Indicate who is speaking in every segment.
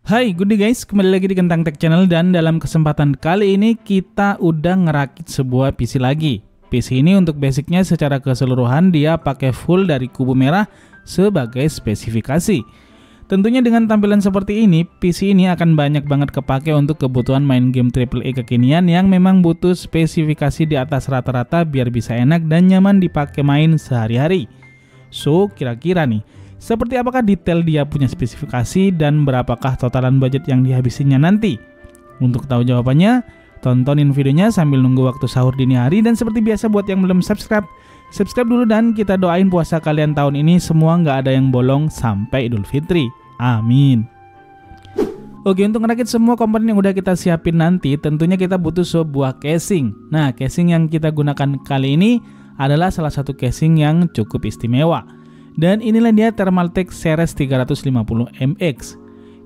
Speaker 1: Hai, good day guys, kembali lagi di Kentang Tech Channel dan dalam kesempatan kali ini kita udah ngerakit sebuah PC lagi. PC ini untuk basicnya secara keseluruhan dia pakai full dari kubu merah sebagai spesifikasi. Tentunya dengan tampilan seperti ini, PC ini akan banyak banget kepake untuk kebutuhan main game AAA kekinian yang memang butuh spesifikasi di atas rata-rata biar bisa enak dan nyaman dipakai main sehari-hari. So, kira-kira nih, seperti apakah detail dia punya spesifikasi dan berapakah totalan budget yang dihabisinya nanti? Untuk tahu jawabannya, tontonin videonya sambil nunggu waktu sahur dini hari. Dan seperti biasa buat yang belum subscribe dulu dan kita doain puasa kalian tahun ini semua nggak ada yang bolong sampai Idul Fitri. Amin. Oke, untuk ngerakit semua komponen yang udah kita siapin nanti, tentunya kita butuh sebuah casing. Nah, casing yang kita gunakan kali ini adalah salah satu casing yang cukup istimewa. Dan inilah dia Thermaltake Ceres 350MX.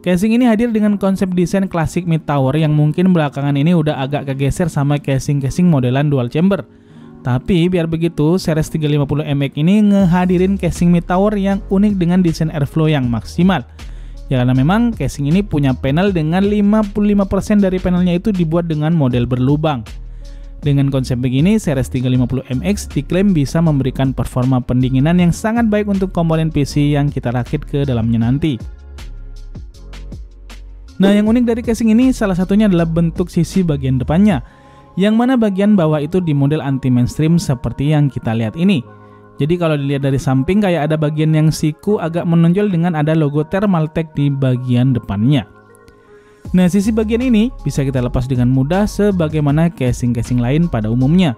Speaker 1: Casing ini hadir dengan konsep desain klasik mid tower yang mungkin belakangan ini udah agak kegeser sama casing-casing modelan dual chamber. Tapi biar begitu, Ceres 350MX ini ngehadirin casing mid tower yang unik dengan desain airflow yang maksimal. Ya karena memang casing ini punya panel dengan 55% dari panelnya itu dibuat dengan model berlubang. Dengan konsep begini, Ceres 350MX diklaim bisa memberikan performa pendinginan yang sangat baik untuk komponen PC yang kita rakit ke dalamnya nanti. Nah, yang unik dari casing ini salah satunya adalah bentuk sisi bagian depannya, yang mana bagian bawah itu di model anti-mainstream seperti yang kita lihat ini. Jadi kalau dilihat dari samping kayak ada bagian yang siku agak menonjol dengan ada logo Thermaltake di bagian depannya. Nah, sisi bagian ini bisa kita lepas dengan mudah sebagaimana casing-casing lain pada umumnya.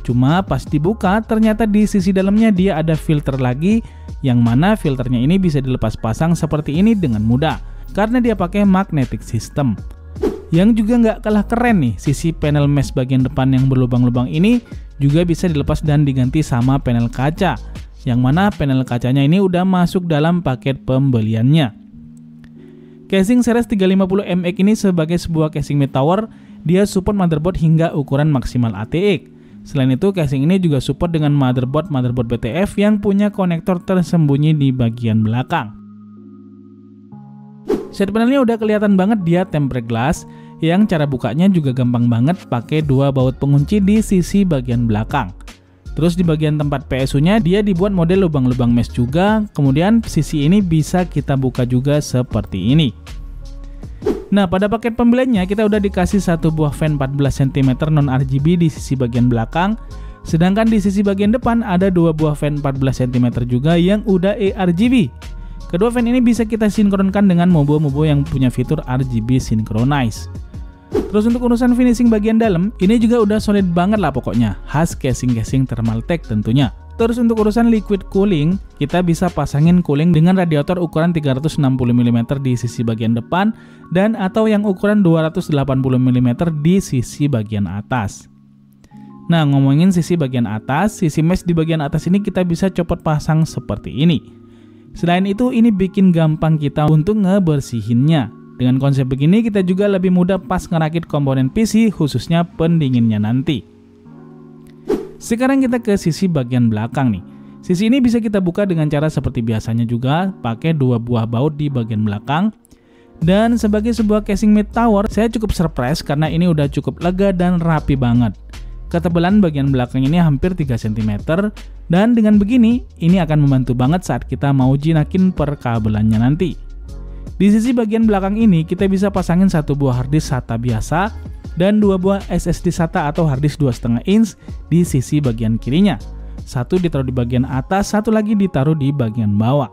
Speaker 1: Cuma pas dibuka ternyata di sisi dalamnya dia ada filter lagi, yang mana filternya ini bisa dilepas pasang seperti ini dengan mudah karena dia pakai magnetic system. Yang juga nggak kalah keren nih, sisi panel mesh bagian depan yang berlubang-lubang ini juga bisa dilepas dan diganti sama panel kaca, yang mana panel kacanya ini udah masuk dalam paket pembeliannya. Casing Ceres 350MX ini sebagai sebuah casing mid tower, dia support motherboard hingga ukuran maksimal ATX. Selain itu, casing ini juga support dengan motherboard BTF yang punya konektor tersembunyi di bagian belakang. Side panelnya udah kelihatan banget dia tempered glass, yang cara bukanya juga gampang banget pakai dua baut pengunci di sisi bagian belakang. Terus di bagian tempat PSU-nya dia dibuat model lubang-lubang mesh juga, kemudian sisi ini bisa kita buka juga seperti ini. Nah, pada paket pembeliannya kita udah dikasih satu buah fan 14 cm non-RGB di sisi bagian belakang, sedangkan di sisi bagian depan ada dua buah fan 14 cm juga yang udah ARGB. Kedua fan ini bisa kita sinkronkan dengan mobo-mobo yang punya fitur RGB Synchronize. Terus untuk urusan finishing bagian dalam, ini juga udah solid banget lah pokoknya, khas casing-casing Thermaltake tentunya. Terus untuk urusan liquid cooling, kita bisa pasangin cooling dengan radiator ukuran 360 mm di sisi bagian depan dan atau yang ukuran 280 mm di sisi bagian atas. Nah, ngomongin sisi bagian atas, sisi mesh di bagian atas ini kita bisa copot pasang seperti ini. Selain itu, ini bikin gampang kita untuk ngebersihinnya. Dengan konsep begini kita juga lebih mudah pas ngerakit komponen PC khususnya pendinginnya nanti. Sekarang kita ke sisi bagian belakang nih. Sisi ini bisa kita buka dengan cara seperti biasanya juga, pakai dua buah baut di bagian belakang. Dan sebagai sebuah casing mid tower, saya cukup surprise karena ini udah cukup lega dan rapi banget. Ketebalan bagian belakang ini hampir 3 cm dan dengan begini ini akan membantu banget saat kita mau jinakin perkabelannya nanti. Di sisi bagian belakang ini kita bisa pasangin satu buah harddisk SATA biasa dan dua buah SSD SATA atau harddisk 2,5 inch di sisi bagian kirinya. Satu ditaruh di bagian atas, satu lagi ditaruh di bagian bawah.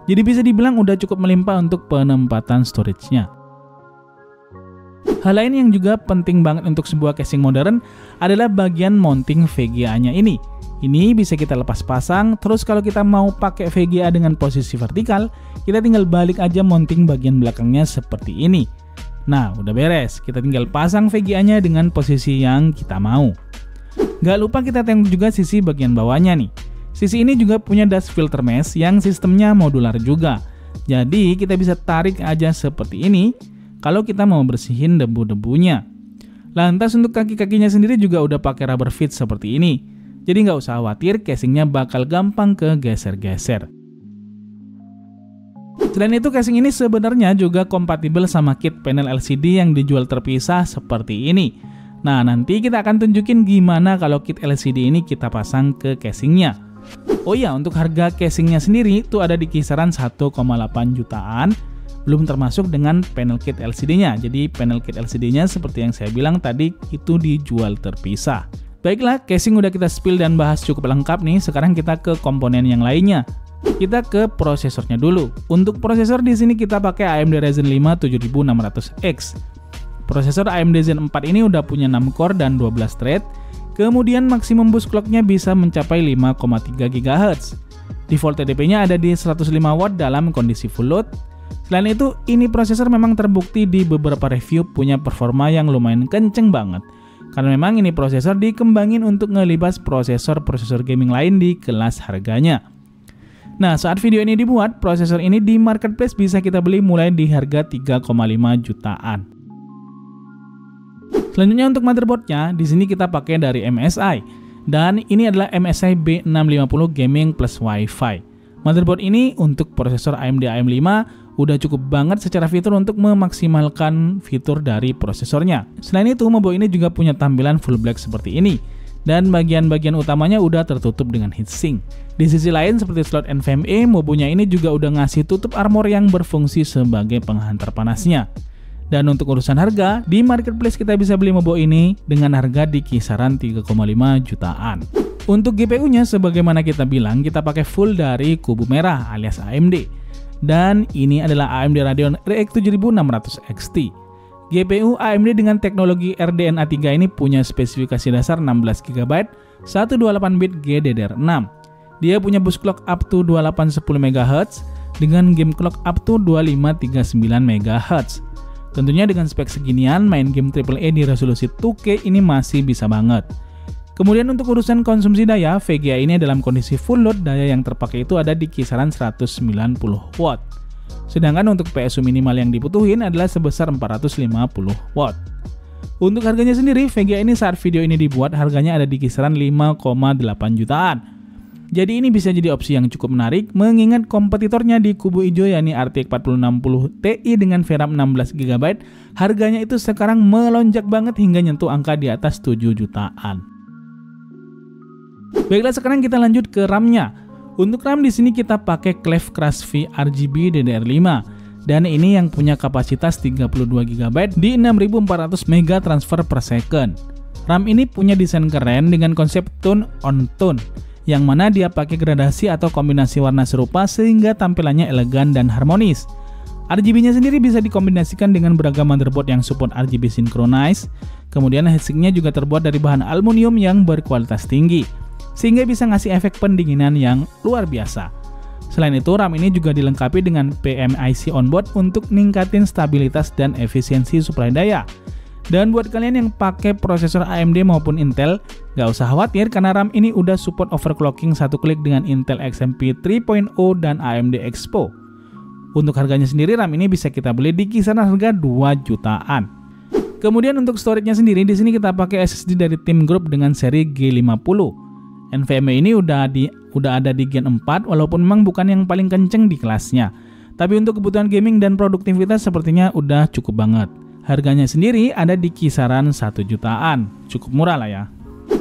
Speaker 1: Jadi bisa dibilang udah cukup melimpah untuk penempatan storage-nya. Hal lain yang juga penting banget untuk sebuah casing modern adalah bagian mounting VGA-nya ini. Ini bisa kita lepas pasang, terus kalau kita mau pakai VGA dengan posisi vertikal, kita tinggal balik aja mounting bagian belakangnya seperti ini. Nah, udah beres, kita tinggal pasang VGA-nya dengan posisi yang kita mau. Gak lupa kita tengok juga sisi bagian bawahnya nih. Sisi ini juga punya dust filter mesh yang sistemnya modular juga. Jadi kita bisa tarik aja seperti ini kalau kita mau bersihin debu-debunya. Lantas untuk kaki-kakinya sendiri juga udah pakai rubber fit seperti ini. Jadi nggak usah khawatir, casingnya bakal gampang kegeser-geser. Selain itu, casing ini sebenarnya juga kompatibel sama kit panel LCD yang dijual terpisah seperti ini. Nah, nanti kita akan tunjukin gimana kalau kit LCD ini kita pasang ke casingnya. Oh iya, untuk harga casingnya sendiri itu ada di kisaran 1,8 jutaan, belum termasuk dengan panel kit LCD-nya. Jadi panel kit LCD-nya seperti yang saya bilang tadi itu dijual terpisah. Baiklah, casing udah kita spill dan bahas cukup lengkap nih. Sekarang kita ke komponen yang lainnya. Kita ke prosesornya dulu. Untuk prosesor di sini kita pakai AMD Ryzen 5 7600X. Prosesor AMD Zen 4 ini udah punya 6 core dan 12 thread. Kemudian maksimum boost clock-nya bisa mencapai 5,3 GHz. Default TDP-nya ada di 105 watt dalam kondisi full load. Selain itu, ini prosesor memang terbukti di beberapa review punya performa yang lumayan kenceng banget. Karena memang ini prosesor dikembangin untuk ngelibas prosesor-prosesor gaming lain di kelas harganya. Nah, saat video ini dibuat, prosesor ini di marketplace bisa kita beli mulai di harga 3,5 jutaan. Selanjutnya untuk motherboardnya, di sini kita pakai dari MSI. Dan ini adalah MSI B650 Gaming plus Wi-Fi. Motherboard ini untuk prosesor AMD AM5 udah cukup banget secara fitur untuk memaksimalkan fitur dari prosesornya. Selain itu, Mobo ini juga punya tampilan full black seperti ini. Dan bagian-bagian utamanya udah tertutup dengan heatsink. Di sisi lain seperti slot NVMe, Mobonya ini juga udah ngasih tutup armor yang berfungsi sebagai penghantar panasnya. Dan untuk urusan harga, di marketplace kita bisa beli Mobo ini dengan harga di kisaran 3,5 jutaan. Untuk GPU-nya sebagaimana kita bilang, kita pakai full dari kubu merah alias AMD. Dan ini adalah AMD Radeon RX 7600 XT. GPU AMD dengan teknologi RDNA 3 ini punya spesifikasi dasar 16 GB, 128-bit GDDR6. Dia punya boost clock up to 2810 MHz dengan game clock up to 2539 MHz. Tentunya dengan spek seginian, main game AAA di resolusi 2K ini masih bisa banget. Kemudian untuk urusan konsumsi daya, VGA ini dalam kondisi full load, daya yang terpakai itu ada di kisaran 190 watt. Sedangkan untuk PSU minimal yang dibutuhin adalah sebesar 450 watt. Untuk harganya sendiri, VGA ini saat video ini dibuat harganya ada di kisaran 5,8 jutaan. Jadi ini bisa jadi opsi yang cukup menarik mengingat kompetitornya di kubu hijau yakni RTX 4060 Ti dengan VRAM 16 GB, harganya itu sekarang melonjak banget hingga nyentuh angka di atas 7 jutaan. Baiklah, sekarang kita lanjut ke RAM-nya. Untuk RAM di sini kita pakai Cleve Crush V RGB DDR5 dan ini yang punya kapasitas 32 GB di 6400 MB transfer per second. RAM ini punya desain keren dengan konsep tone on tone, yang mana dia pakai gradasi atau kombinasi warna serupa sehingga tampilannya elegan dan harmonis. RGB-nya sendiri bisa dikombinasikan dengan beragam motherboard yang support RGB synchronize. Kemudian heatsinknya juga terbuat dari bahan aluminium yang berkualitas tinggi, sehingga bisa ngasih efek pendinginan yang luar biasa. Selain itu, RAM ini juga dilengkapi dengan PMIC onboard untuk ningkatin stabilitas dan efisiensi suplai daya. Dan buat kalian yang pakai prosesor AMD maupun Intel, gak usah khawatir karena RAM ini udah support overclocking satu klik dengan Intel XMP 3.0 dan AMD Expo. Untuk harganya sendiri, RAM ini bisa kita beli di kisaran harga 2 jutaan. Kemudian untuk storage-nya sendiri, di sini kita pakai SSD dari Team Group dengan seri G50. NVMe ini udah ada di Gen 4 walaupun memang bukan yang paling kenceng di kelasnya. Tapi untuk kebutuhan gaming dan produktivitas sepertinya udah cukup banget. Harganya sendiri ada di kisaran 1 jutaan. Cukup murah lah ya.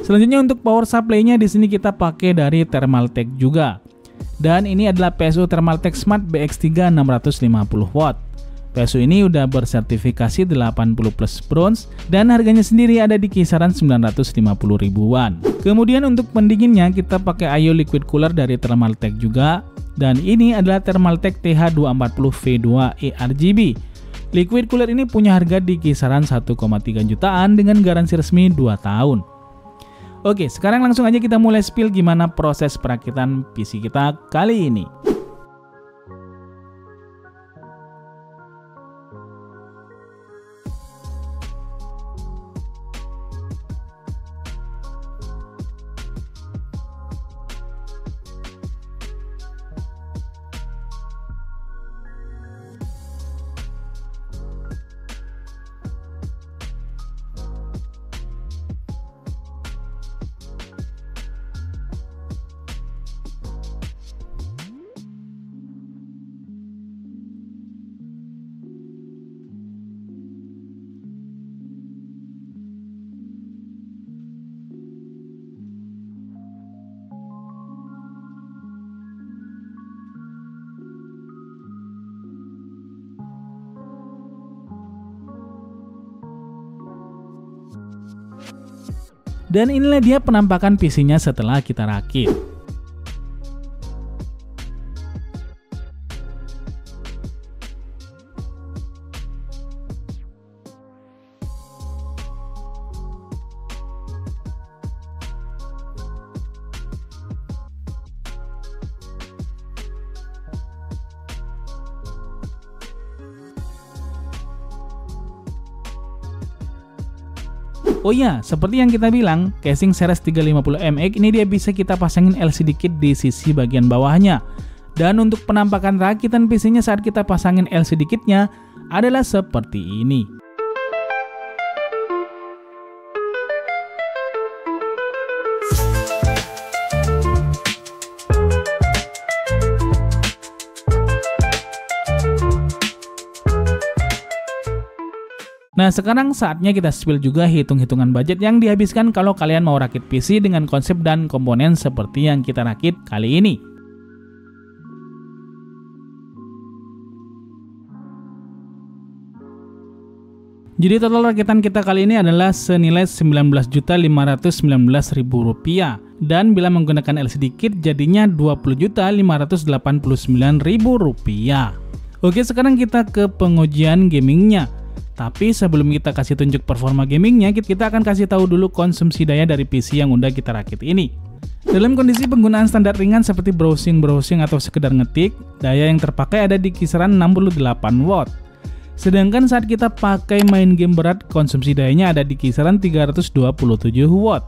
Speaker 1: Selanjutnya untuk power supply-nya di sini kita pakai dari Thermaltake juga. Dan ini adalah PSU Thermaltake Smart BX3 650 watt. PSU ini udah bersertifikasi 80 plus bronze dan harganya sendiri ada di kisaran 950 ribuan. Kemudian untuk pendinginnya kita pakai IO liquid cooler dari Thermaltake juga. Dan ini adalah Thermaltake TH240V2E RGB. Liquid cooler ini punya harga di kisaran 1,3 jutaan dengan garansi resmi 2 tahun. Oke, sekarang langsung aja kita mulai spill gimana proses perakitan PC kita kali ini. Dan inilah dia penampakan PC-nya setelah kita rakit. Oh iya, seperti yang kita bilang, casing Ceres 350MX ini dia bisa kita pasangin LCD kit di sisi bagian bawahnya. Dan untuk penampakan rakitan PC-nya saat kita pasangin LCD kitnya adalah seperti ini. Nah, sekarang saatnya kita spill juga hitung-hitungan budget yang dihabiskan kalau kalian mau rakit PC dengan konsep dan komponen seperti yang kita rakit kali ini. Jadi total rakitan kita kali ini adalah senilai Rp19.519.000 dan bila menggunakan LCD kit jadinya Rp20.589.000. Oke, sekarang kita ke pengujian gamingnya. Tapi sebelum kita kasih tunjuk performa gamingnya, kita akan kasih tahu dulu konsumsi daya dari PC yang udah kita rakit ini. Dalam kondisi penggunaan standar ringan seperti browsing atau sekedar ngetik, daya yang terpakai ada di kisaran 68 watt. Sedangkan saat kita pakai main game berat, konsumsi dayanya ada di kisaran 327 watt.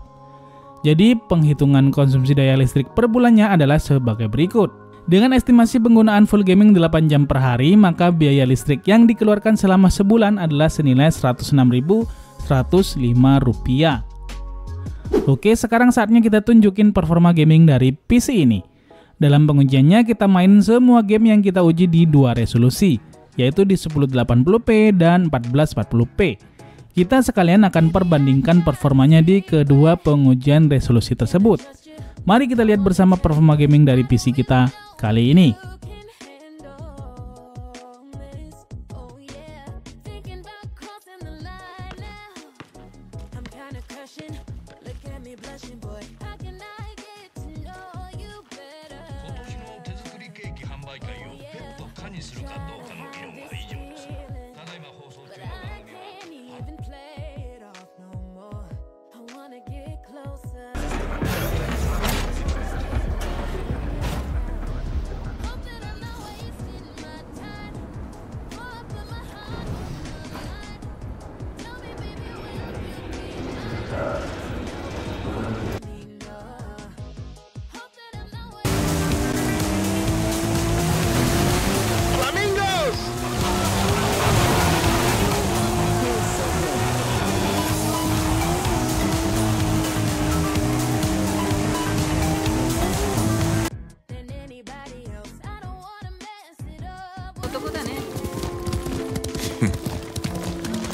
Speaker 1: Jadi penghitungan konsumsi daya listrik per bulannya adalah sebagai berikut. Dengan estimasi penggunaan full gaming 8 jam per hari, maka biaya listrik yang dikeluarkan selama sebulan adalah senilai Rp106.105. Oke, sekarang saatnya kita tunjukin performa gaming dari PC ini. Dalam pengujiannya kita main semua game yang kita uji di dua resolusi, yaitu di 1080p dan 1440p. Kita sekalian akan perbandingkan performanya di kedua pengujian resolusi tersebut. Mari kita lihat bersama performa gaming dari PC kita kali ini.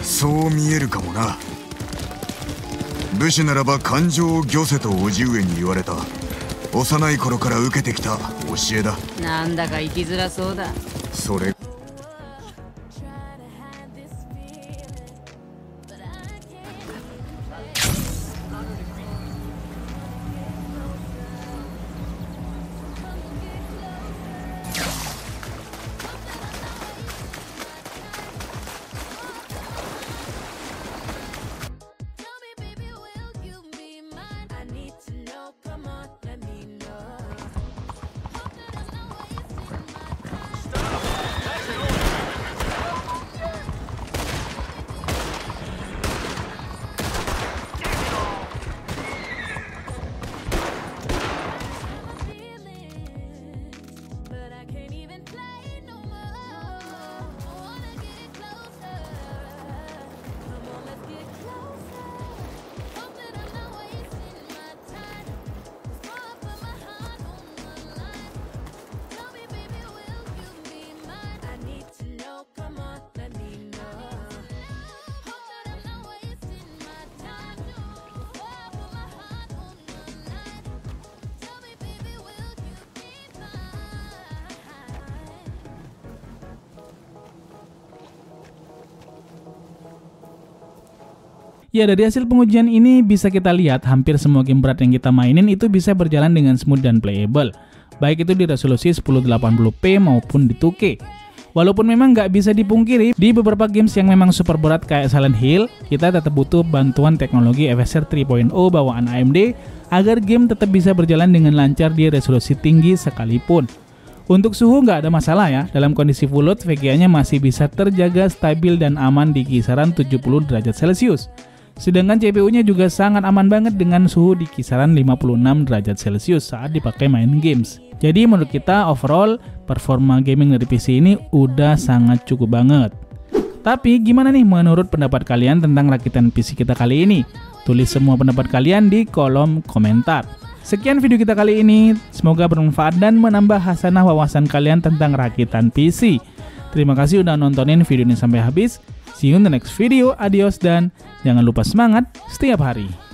Speaker 2: そう見えるかもな。武士ならば感情を御せと叔父上に言われた。幼い頃から受けてきた教えだ。
Speaker 3: なんだか生きづらそうだ。
Speaker 2: それ
Speaker 1: Ya, dari hasil pengujian ini bisa kita lihat hampir semua game berat yang kita mainin itu bisa berjalan dengan smooth dan playable, baik itu di resolusi 1080p maupun di 2K. Walaupun memang nggak bisa dipungkiri, di beberapa games yang memang super berat kayak Silent Hill, kita tetap butuh bantuan teknologi FSR 3.0 bawaan AMD agar game tetap bisa berjalan dengan lancar di resolusi tinggi sekalipun. Untuk suhu nggak ada masalah ya, dalam kondisi full load VGA-nya masih bisa terjaga stabil dan aman di kisaran 70 derajat Celcius. Sedangkan CPU-nya juga sangat aman banget dengan suhu di kisaran 56 derajat Celcius saat dipakai main games. Jadi menurut kita overall performa gaming dari PC ini udah sangat cukup banget. Tapi gimana nih menurut pendapat kalian tentang rakitan PC kita kali ini? Tulis semua pendapat kalian di kolom komentar. Sekian video kita kali ini, semoga bermanfaat dan menambah hasanah wawasan kalian tentang rakitan PC. Terima kasih udah nontonin video ini sampai habis. See you in the next video, adios dan jangan lupa semangat setiap hari.